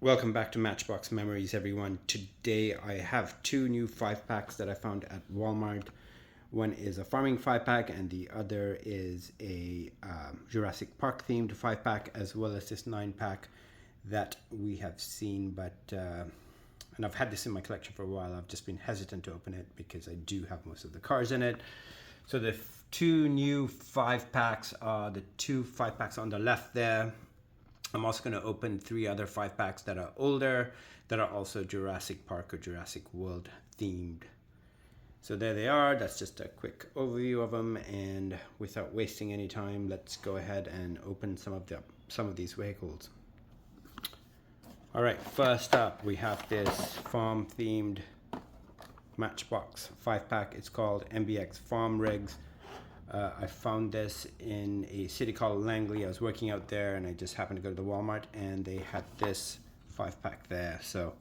Welcome back to Matchbox Memories, everyone. Today I have two new 5-packs that I found at Walmart. One is a farming 5-pack and the other is a Jurassic Park themed 5-pack, as well as this 9-pack that we have seen, but and I've had this in my collection for a while. I've just been hesitant to open it because I do have most of the cars in it. So the two new 5-packs are the two 5-packs on the left there. I'm also going to open 3 other 5-packs that are older, that are also Jurassic Park or Jurassic World themed. So there they are. That's just a quick overview of them, and without wasting any time, let's go ahead and open some of these vehicles. All right, first up we have this farm themed Matchbox 5-pack. It's called MBX Farm Rigs. I found this in a city called Langley. I was working out there and I just happened to go to the Walmart and they had this 5-pack there. So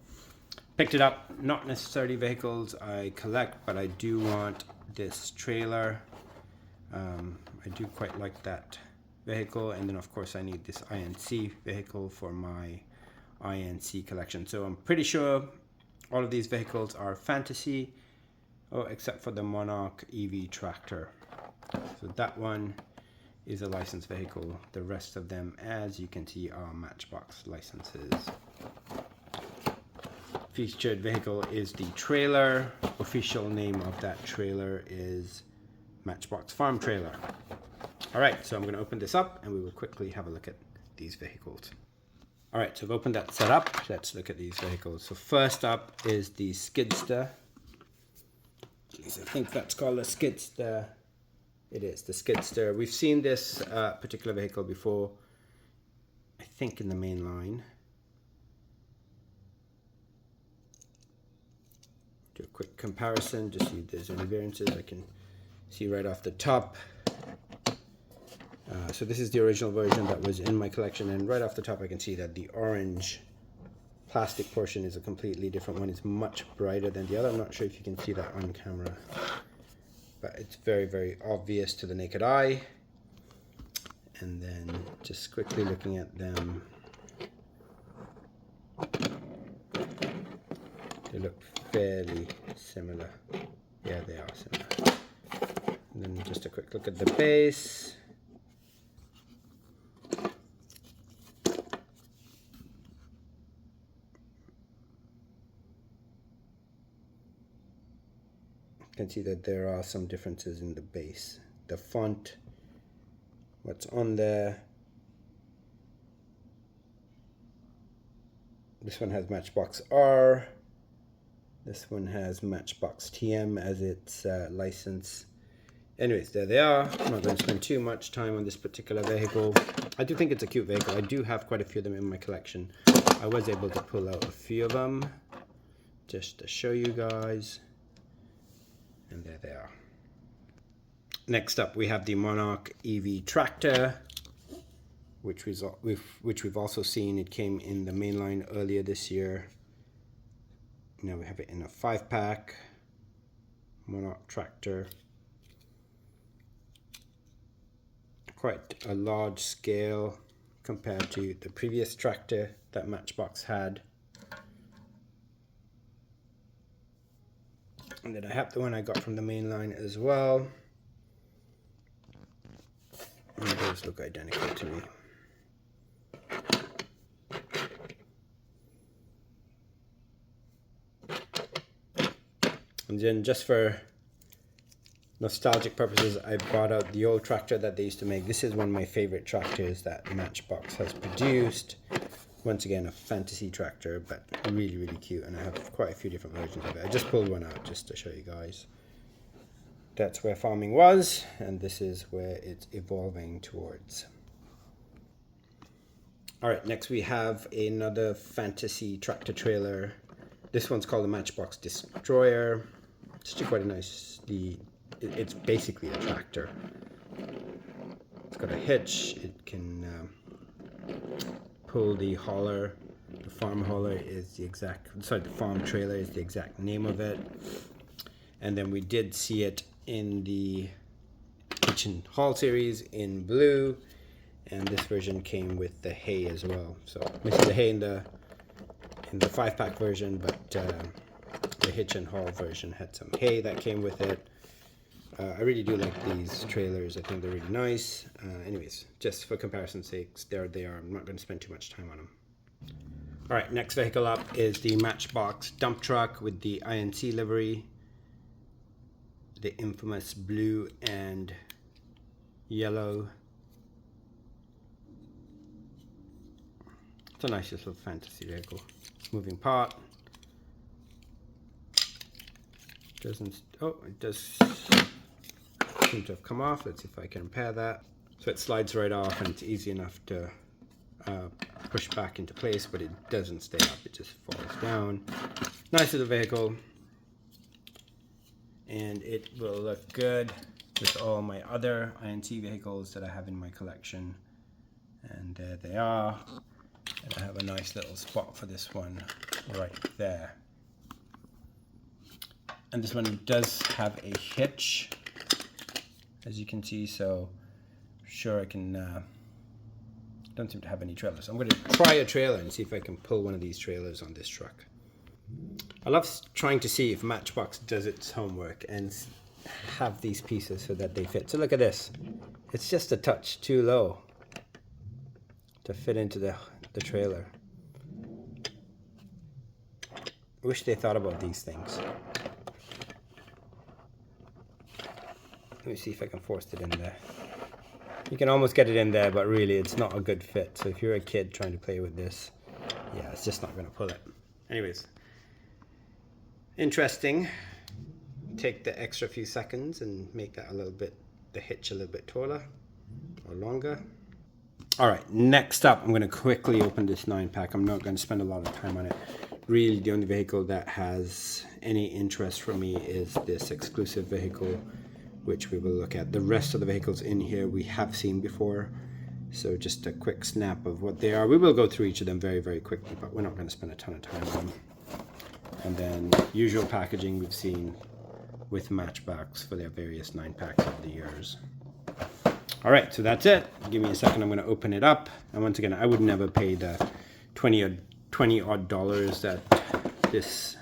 picked it up. Not necessarily vehicles I collect, but I do want this trailer. I do quite like that vehicle, and then of course I need this INC vehicle for my INC collection. So I'm pretty sure all of these vehicles are fantasy, except for the Monarch EV tractor. So that one is a licensed vehicle. The rest of them, as you can see, are Matchbox licenses. Featured vehicle is the trailer. Official name of that trailer is Matchbox Farm Trailer. All right, so I'm going to open this up and we will quickly have a look at these vehicles. All right, so I've opened that setup. Let's look at these vehicles. So first up is the Skidster. Jeez, I think that's called a Skidster. It is the Skidster. We've seen this particular vehicle before, I think in the main line. Do a quick comparison, just see if there's any variances. I can see right off the top. So this is the original version that was in my collection, and right off the top I can see that the orange plastic portion is a completely different one. It's much brighter than the other. I'm not sure if you can see that on camera, but it's very, very obvious to the naked eye. And then just quickly looking at them, they look fairly similar. Yeah, they are similar. And then just a quick look at the base. You can see that there are some differences in the base. The font, what's on there. This one has Matchbox R. This one has Matchbox TM as its license. Anyways, there they are. I'm not going to spend too much time on this particular vehicle. I do think it's a cute vehicle. I do have quite a few of them in my collection. I was able to pull out a few of them just to show you guys. And there they are. Next up, we have the Monarch EV tractor, which we've also seen. It came in the main line earlier this year. Now we have it in a 5-pack. Monarch tractor. Quite a large scale compared to the previous tractor that Matchbox had. And then I have the one I got from the main line as well. And those look identical to me. And then just for nostalgic purposes, I brought out the old tractor that they used to make. This is one of my favorite tractors that Matchbox has produced. Once again, a fantasy tractor, but really, really cute, and I have quite a few different versions of it. I just pulled one out just to show you guys. That's where farming was, and this is where it's evolving towards. All right, next we have another fantasy tractor trailer. This one's called the Matchbox Destroyer. It's actually quite a nice, it's basically a tractor. It's got a hitch. It can pull the hauler. The farm hauler is the farm trailer is the exact name of it. And then we did see it in the kitchen haul series in blue, and this version came with the hay as well. So missing the hay in the in the 5-pack version, but the hitch and haul version had some hay that came with it. I really do like these trailers. I think they're really nice. Anyways, just for comparison's sakes, there they are. I'm not going to spend too much time on them. All right, next vehicle up is the Matchbox dump truck with the INC livery, the infamous blue and yellow. It's a nice little fantasy vehicle. Moving part. It does seem to have come off. Let's see if I can repair that. So it slides right off and it's easy enough to push back into place, but it doesn't stay up, it just falls down. Nice little vehicle, and it will look good with all my other INC vehicles that I have in my collection. And there they are, and I have a nice little spot for this one right there. And this one does have a hitch, as you can see, so sure I can don't seem to have any trailers. I'm going to try a trailer and see if I can pull one of these trailers on this truck. I love trying to see if Matchbox does its homework and have these pieces so that they fit. So look at this. It's just a touch too low to fit into the trailer. I wish they thought about these things. Let me see if I can force it in there. You can almost get it in there, but really it's not a good fit. So if you're a kid trying to play with this, yeah, it's just not going to pull it. Anyways, interesting. Take the extra few seconds and make that a little bit, the hitch a little bit taller or longer. All right, next up, I'm going to quickly open this 9-pack. I'm not going to spend a lot of time on it. Really, the only vehicle that has any interest for me is this exclusive vehicle, which we will look at. The rest of the vehicles in here we have seen before, so just a quick snap of what they are. We will go through each of them very, very quickly, but we're not going to spend a ton of time on them. And then usual packaging we've seen with Matchbox for their various 9-packs of the years. All right, so that's it. Give me a second, I'm going to open it up. And once again, I would never pay the $20 odd that this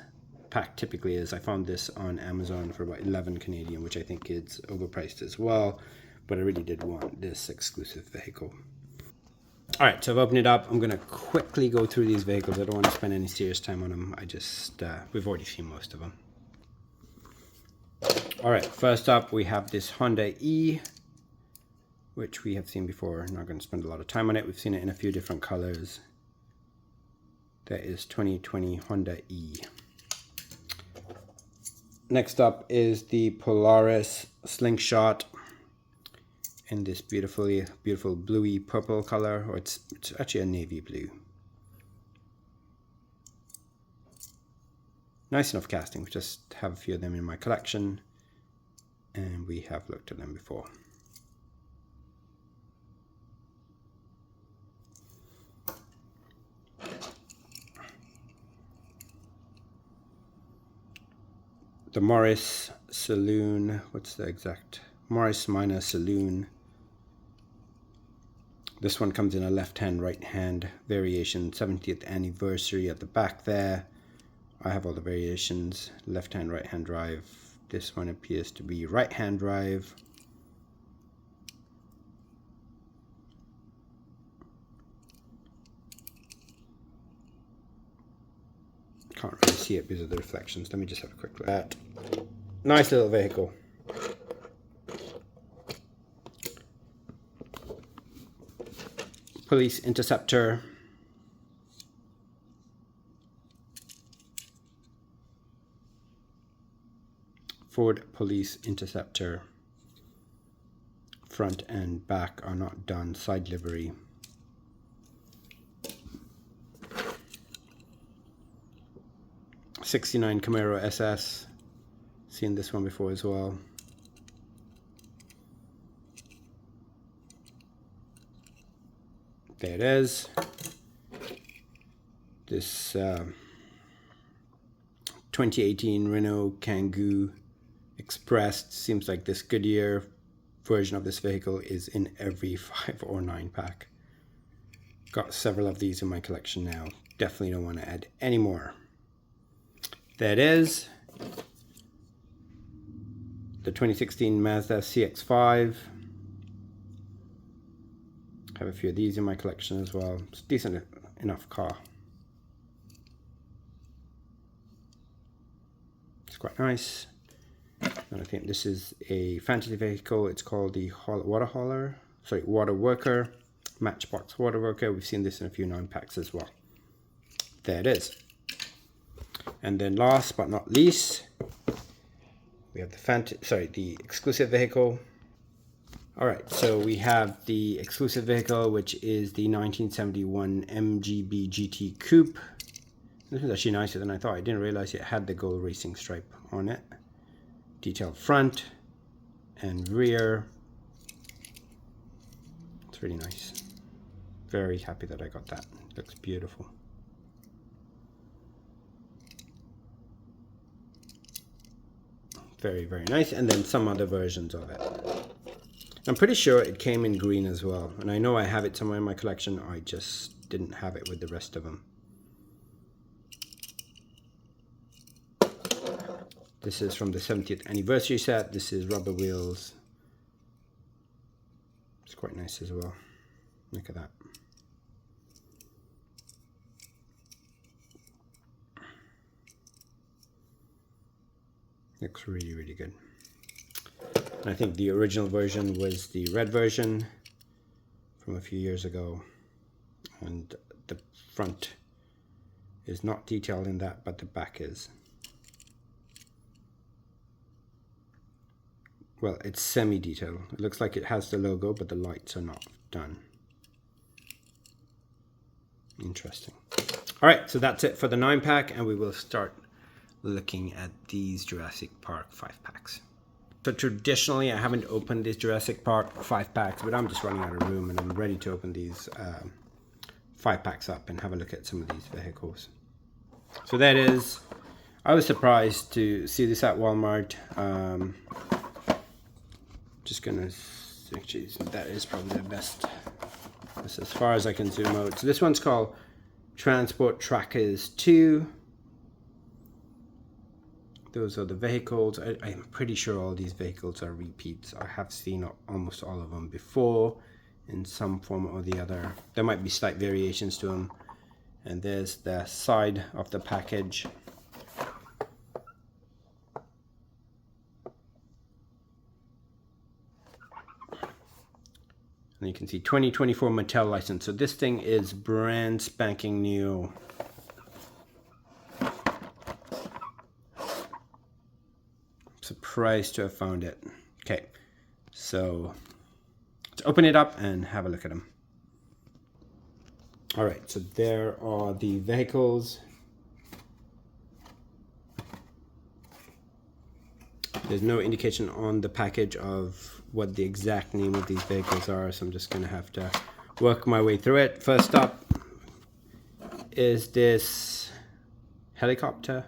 pack typically is. I found this on Amazon for about 11 Canadian, which I think is overpriced as well, but I really did want this exclusive vehicle. All right, so I've opened it up. I'm going to quickly go through these vehicles. I don't want to spend any serious time on them. We've already seen most of them. All right, first up we have this Honda E, which we have seen before. I'm not going to spend a lot of time on it. We've seen it in a few different colors. That is 2020 Honda E. Next up is the Polaris Slingshot in this beautiful bluey purple color, or it's actually a navy blue. Nice enough casting. We just have a few of them in my collection, and we have looked at them before. The Morris Saloon, what's the exact? Morris Minor Saloon. This one comes in a left-hand, right-hand variation, 70th anniversary at the back there. I have all the variations, left-hand, right-hand drive. This one appears to be right-hand drive. Can't really see it because of the reflections. Let me just have a quick look at that. Nice little vehicle. Police Interceptor. Ford Police Interceptor. Front and back are not done. Side livery. '69 Camaro SS. Seen this one before as well. There it is. This 2018 Renault Kangoo Express. Seems like this Goodyear version of this vehicle is in every 5 or 9 pack. Got several of these in my collection now. Definitely don't want to add any more. There it is. The 2016 Mazda CX-5. Have a few of these in my collection as well. It's a decent enough car. It's quite nice. And I think this is a fantasy vehicle. It's called the Water Worker. Matchbox Water Worker. We've seen this in a few 9-packs as well. There it is. And then last but not least, we have the exclusive vehicle. All right, so we have the exclusive vehicle, which is the 1971 MGB GT Coupe. This is actually nicer than I thought. I didn't realize it had the gold racing stripe on it. Detailed front and rear. It's really nice. Very happy that I got that. Looks beautiful. Very, very nice. And then some other versions of it. I'm pretty sure it came in green as well. And I know I have it somewhere in my collection. I just didn't have it with the rest of them. This is from the 70th anniversary set. This is rubber wheels. It's quite nice as well. Look at that. Looks really, really good. And I think the original version was the red version from a few years ago. And the front is not detailed in that, but the back is. Well, it's semi-detailed. It looks like it has the logo, but the lights are not done. Interesting. All right, so that's it for the 9-pack, and we will start looking at these Jurassic Park 5-packs. So traditionally, I haven't opened these Jurassic Park 5-packs, but I'm just running out of room, and I'm ready to open these 5-packs up and have a look at some of these vehicles. So that is, I was surprised to see this at Walmart. Just gonna, actually, that is probably the best. That's as far as I can zoom out. So this one's called Transport Trackers 2. Those are the vehicles. I'm pretty sure all these vehicles are repeats. I have seen almost all of them before in some form or the other. There might be slight variations to them. And there's the side of the package. And you can see 2024 Mattel license. So this thing is brand spanking new. Surprised to have found it. Okay, so let's open it up and have a look at them. All right, so there are the vehicles. There's no indication on the package of what the exact name of these vehicles are, so I'm just going to have to work my way through it. First up is this helicopter.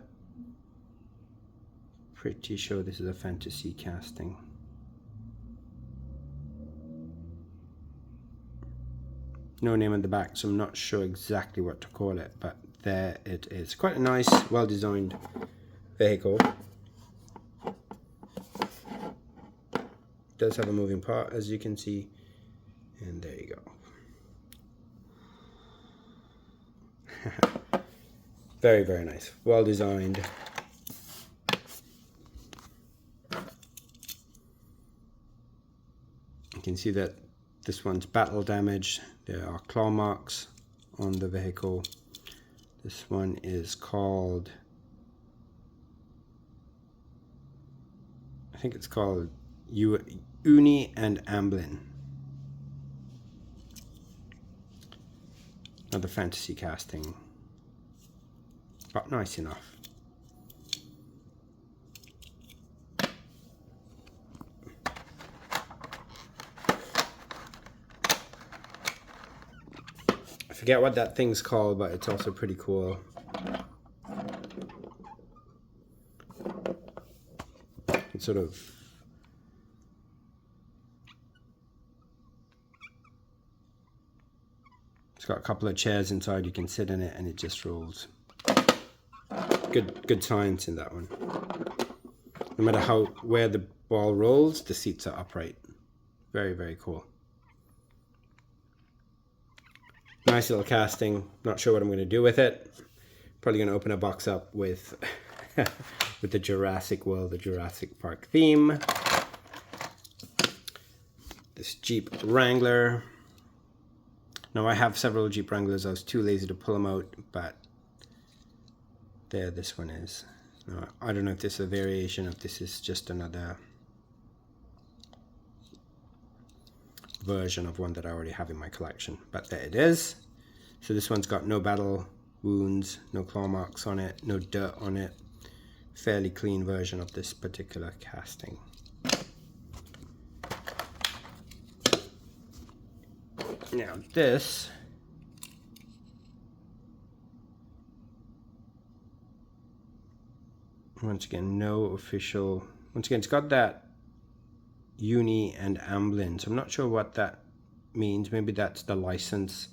Pretty sure this is a fantasy casting. No name on the back, so I'm not sure exactly what to call it, but there it is. Quite a nice, well-designed vehicle. Does have a moving part, as you can see, and there you go. Very, very nice. Well-designed. You can see that this one's battle damaged. There are claw marks on the vehicle. This one is called, I think it's called Uni and Amblin. Another fantasy casting, but nice enough. I forget what that thing's called, but it's also pretty cool. It's sort of It's got a couple of chairs inside, you can sit in it and it just rolls. Good science in that one. No matter where the ball rolls, the seats are upright. Very, very cool. Nice little casting. Not sure what I'm going to do with it. Probably going to open a box up with with the Jurassic World, the Jurassic Park theme. This Jeep Wrangler. Now I have several Jeep Wranglers. I was too lazy to pull them out, but there this one is. Now, I don't know if this is a variation, if this is just another version of one that I already have in my collection, but there it is. So this one's got no battle wounds, no claw marks on it, no dirt on it. Fairly clean version of this particular casting. Now this once again, no official, once again it's got that uni and amblin, so I'm not sure what that means. Maybe that's the license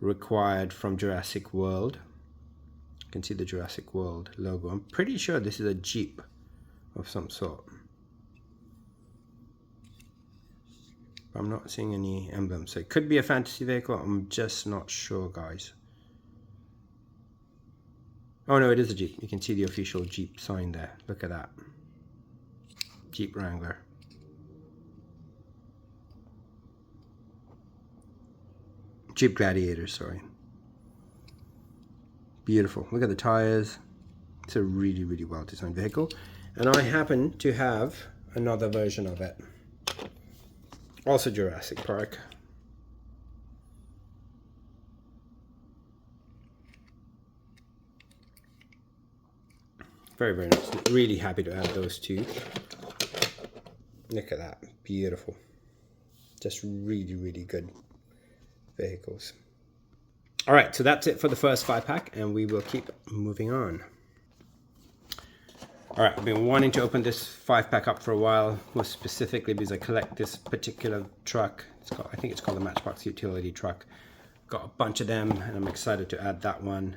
required from Jurassic World. You can see the Jurassic World logo. I'm pretty sure this is a Jeep of some sort. I'm not seeing any emblems, so it could be a fantasy vehicle. I'm just not sure, guys. Oh no, it is a Jeep. You can see the official Jeep sign there. Look at that. Jeep Wrangler. Jeep Gladiator, sorry. Beautiful. Look at the tires. It's a really, really well designed vehicle. And I happen to have another version of it. Also Jurassic Park. Very, very nice. Really happy to add those two. Look at that. Beautiful. Just really, really good vehicles. All right, so that's it for the first 5-pack, and we will keep moving on. All right, I've been wanting to open this 5-pack up for a while, more specifically because I collect this particular truck. I think it's called the Matchbox utility truck. Got a bunch of them, and I'm excited to add that one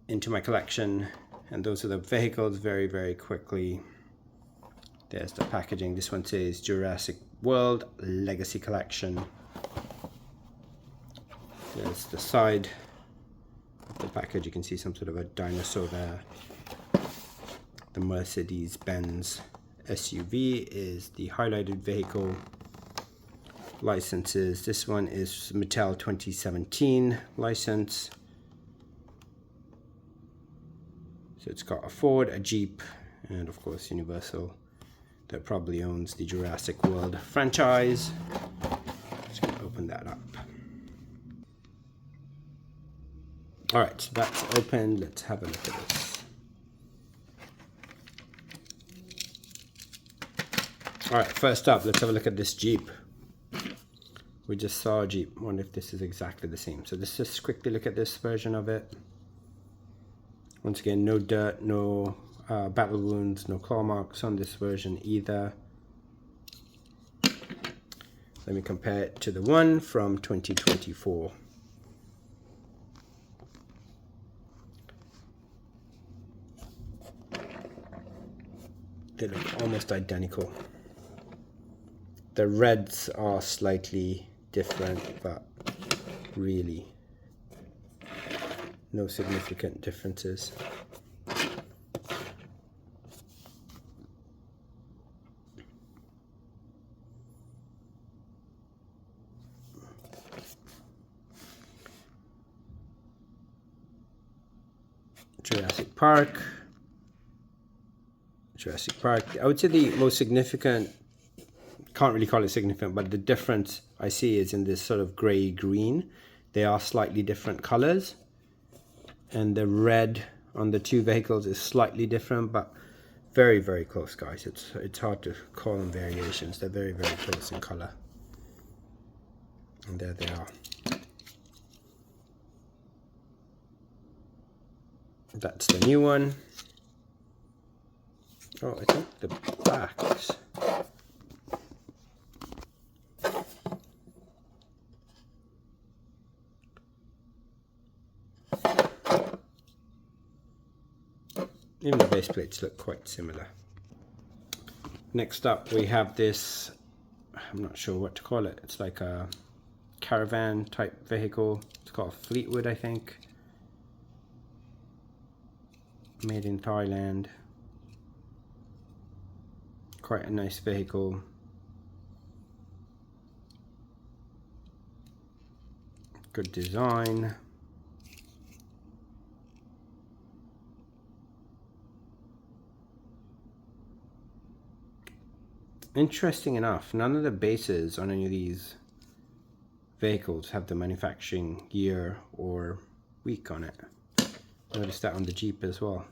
into my collection. And those are the vehicles. Very, very quickly. There's the packaging. This one says Jurassic World Legacy Collection. There's the side of the package. You can see some sort of a dinosaur there. The Mercedes-Benz SUV is the highlighted vehicle. Licenses. This one is Mattel 2017 license. So it's got a Ford, a Jeep, and of course Universal that probably owns the Jurassic World franchise. Just gonna open that up. All right, so that's open. Let's have a look at this. All right, first up, let's have a look at this Jeep. We just saw a Jeep. I wonder if this is exactly the same. So let's just quickly look at this version of it. Once again, no dirt, no battle wounds, no claw marks on this version either. Let me compare it to the one from 2024. They look almost identical. The reds are slightly different, but really no significant differences. Jurassic Park. Jurassic Park. I would say the most significant, can't really call it significant, but the difference I see is in this sort of gray green. They are slightly different colors. And the red on the two vehicles is slightly different, but very, very close, guys. It's hard to call them variations. They're very, very close in color. And there they are. That's the new one. Oh, I think the backs. Even the base plates look quite similar. Next up we have this, I'm not sure what to call it. It's like a caravan type vehicle. It's called Fleetwood, I think. Made in Thailand. Quite a nice vehicle. Good design. Interesting enough, none of the bases on any of these vehicles have the manufacturing year or week on it. Noticed that on the Jeep as well.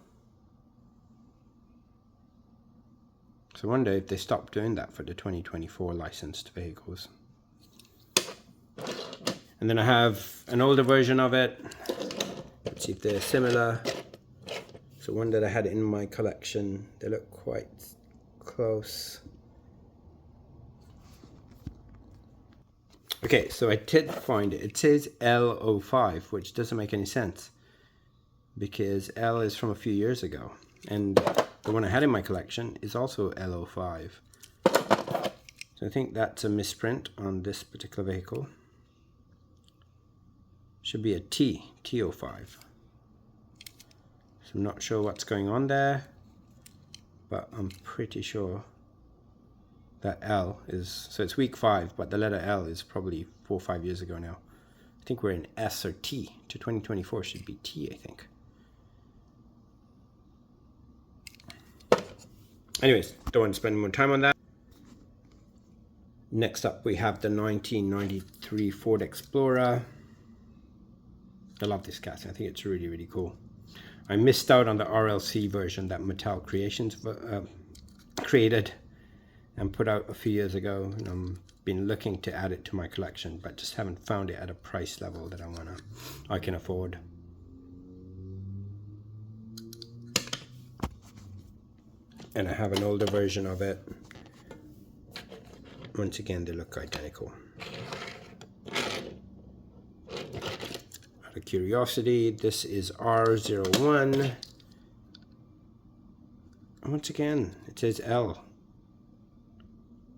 So I wonder if they stopped doing that for the 2024 licensed vehicles. And then I have an older version of it. Let's see if they're similar. So one that I had in my collection. They look quite close. Okay, so I did find it. It says L05, which doesn't make any sense because L is from a few years ago, and the one I had in my collection is also L05. So I think that's a misprint on this particular vehicle. Should be a T05. So I'm not sure what's going on there, but I'm pretty sure that L is, so it's week 5, but the letter L is probably 4 or 5 years ago now. I think we're in S or T. To 2024 should be T, I think. Anyways, don't want to spend more time on that. Next up we have the 1993 Ford Explorer. I love this chassis. I think it's really, really cool. I missed out on the RLC version that Mattel Creations created and put out a few years ago, and I've been looking to add it to my collection, but just haven't found it at a price level that I can afford. And I have an older version of it. Once again, they look identical. Out of curiosity, this is R01. Once again, it says L,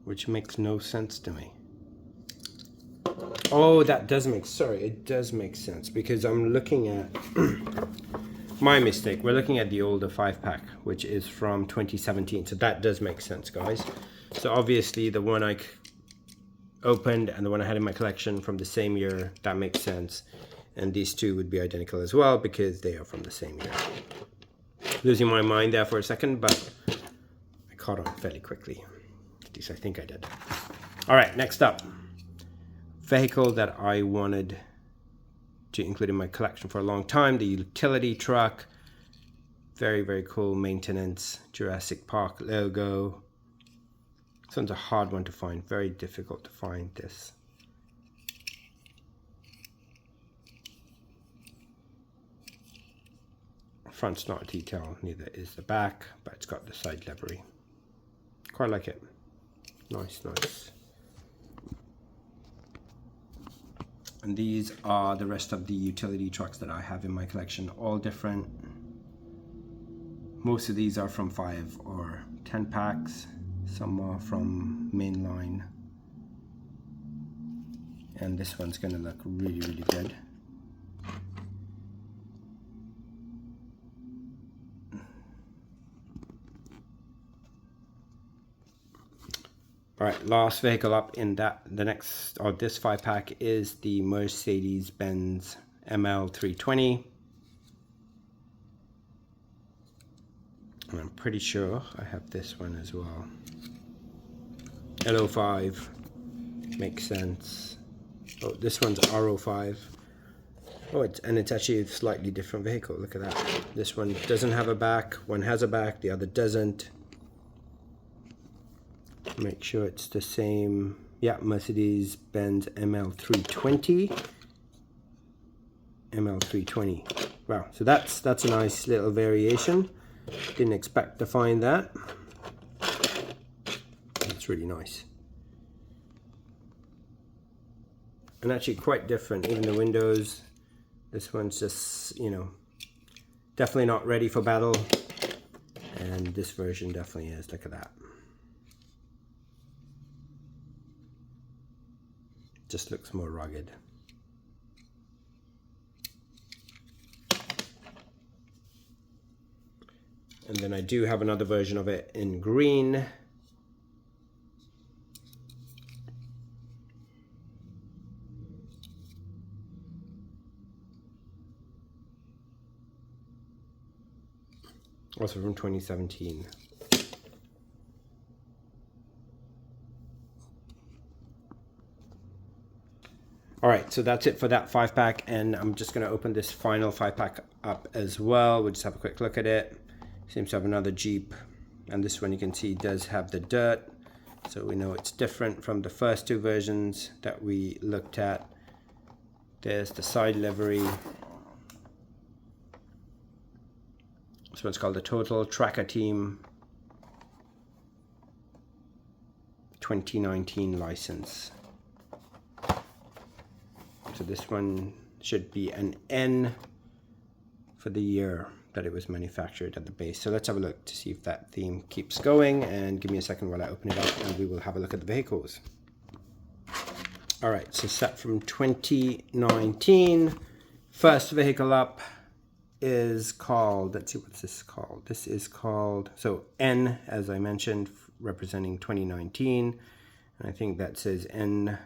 which makes no sense to me. Oh, that does make, sorry, it does make sense because I'm looking at, my mistake, we're looking at the older 5-pack, which is from 2017. So that does make sense, guys. So obviously the one I opened and the one I had in my collection from the same year, that makes sense. And these two would be identical as well because they are from the same year. Losing my mind there for a second, but I caught on fairly quickly. At least I think I did. All right, next up. Vehicle that I wanted to include in my collection for a long time, the utility truck. Very, very cool maintenance, Jurassic Park logo. This one's a hard one to find, very difficult to find this. Front's not a detail, neither is the back, but it's got the side livery. Quite like it. Nice, nice. And these are the rest of the utility trucks that I have in my collection, all different. Most of these are from 5 or 10 packs. Some are from mainline. And this one's gonna look really, really good. All right, last vehicle up in that, the next, or this 5-pack is the Mercedes-Benz ML320. And I'm pretty sure I have this one as well. L05, makes sense. Oh, this one's R05. Oh, it's actually a slightly different vehicle, look at that. This one doesn't have a back, one has a back, the other doesn't. Make sure it's the same. Yeah, Mercedes-Benz ML320. ML320. Wow, so that's a nice little variation. Didn't expect to find that. It's really nice. And actually quite different, even the windows. This one's just, you know, definitely not ready for battle. And this version definitely is. Look at that. Just looks more rugged. And then I do have another version of it in green. Also from 2017. All right, so that's it for that 5-pack, and I'm just going to open this final 5-pack up as well. We'll just have a quick look at it. Seems to have another Jeep, and this one you can see does have the dirt, so we know it's different from the first two versions that we looked at. There's the side livery. This one's called the Total Tracker Team 2019 license. So this one should be an N for the year that it was manufactured at the base. So let's have a look to see if that theme keeps going, and give me a second while I open it up and we will have a look at the vehicles. All right, so set from 2019. First vehicle up is called, let's see, what's this called? This is called, so N, as I mentioned, representing 2019. And I think that says N01,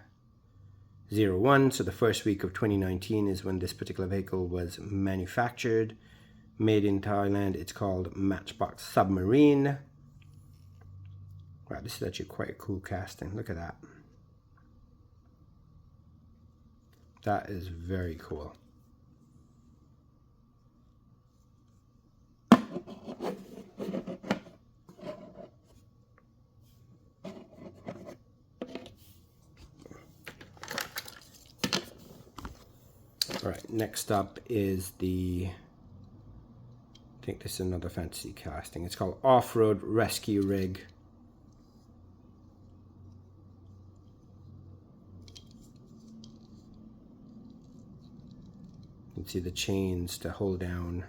so the first week of 2019 is when this particular vehicle was manufactured. Made in Thailand. It's called Matchbox Submarine. Wow, this is actually quite a cool casting. Look at that. That is very cool. All right, next up is the, I think this is another fantasy casting. It's called Off-Road Rescue Rig. You can see the chains to hold down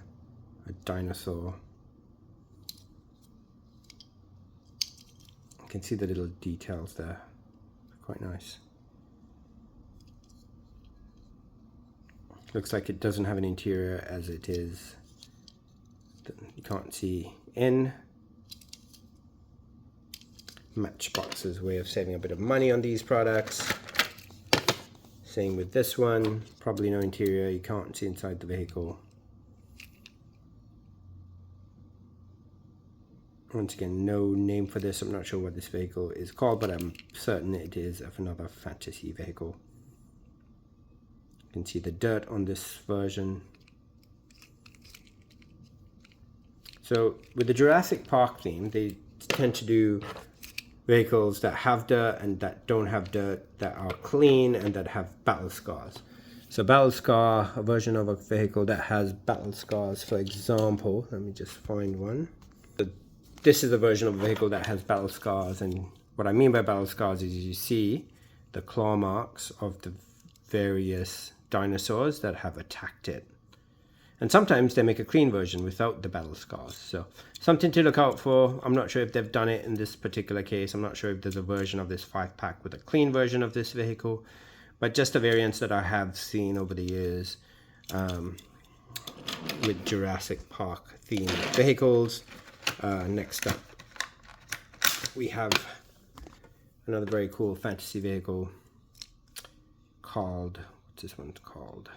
a dinosaur. You can see the little details there. Quite nice. Looks like it doesn't have an interior as it is. You can't see in. Matchbox's way of saving a bit of money on these products. Same with this one. Probably no interior. You can't see inside the vehicle. Once again, no name for this. I'm not sure what this vehicle is called, but I'm certain it is of another fantasy vehicle. You can see the dirt on this version. So with the Jurassic Park theme, they tend to do vehicles that have dirt and that don't have dirt, that are clean and that have battle scars. So battle scar, a version of a vehicle that has battle scars, for example, let me just find one. This is a version of a vehicle that has battle scars, and what I mean by battle scars is you see the claw marks of the various dinosaurs that have attacked it. And sometimes they make a clean version without the battle scars. So something to look out for. I'm not sure if they've done it in this particular case. I'm not sure if there's a version of this 5-pack with a clean version of this vehicle. But just a variant that I have seen over the years with Jurassic Park themed vehicles. Next up, we have another very cool fantasy vehicle called, what's this one called?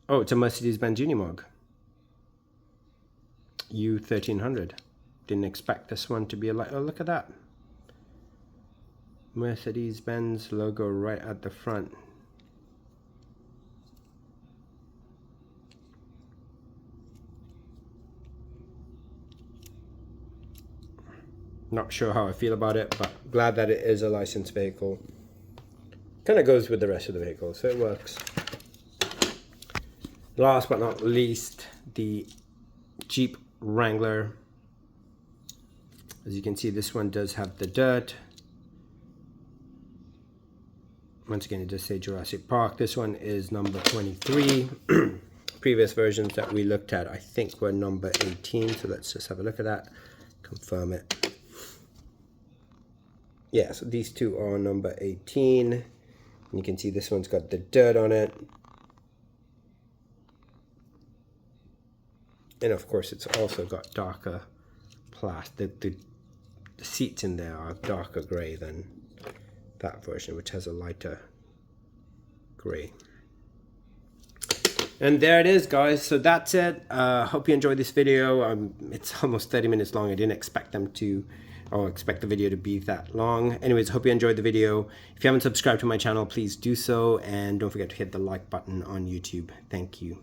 Oh, it's a Mercedes-Benz Unimog U1300. Didn't expect this one to be a light. Oh, look at that. Mercedes-Benz logo right at the front. Not sure how I feel about it, but glad that it is a licensed vehicle. Kind of goes with the rest of the vehicle, so it works. Last but not least, the Jeep Wrangler. As you can see, this one does have the dirt. Once again, it does say Jurassic Park. This one is number 23 previous versions that we looked at, I think, were number 18. So let's just have a look at that, confirm it. Yeah, so these two are number 18. And you can see this one's got the dirt on it. And of course, it's also got darker plastic. The seats in there are darker gray than that version, which has a lighter gray. And there it is, guys. So that's it. Hope you enjoyed this video. It's almost 30 minutes long. I didn't expect expect the video to be that long. Anyways, hope you enjoyed the video. If you haven't subscribed to my channel, please do so. And don't forget to hit the like button on YouTube. Thank you.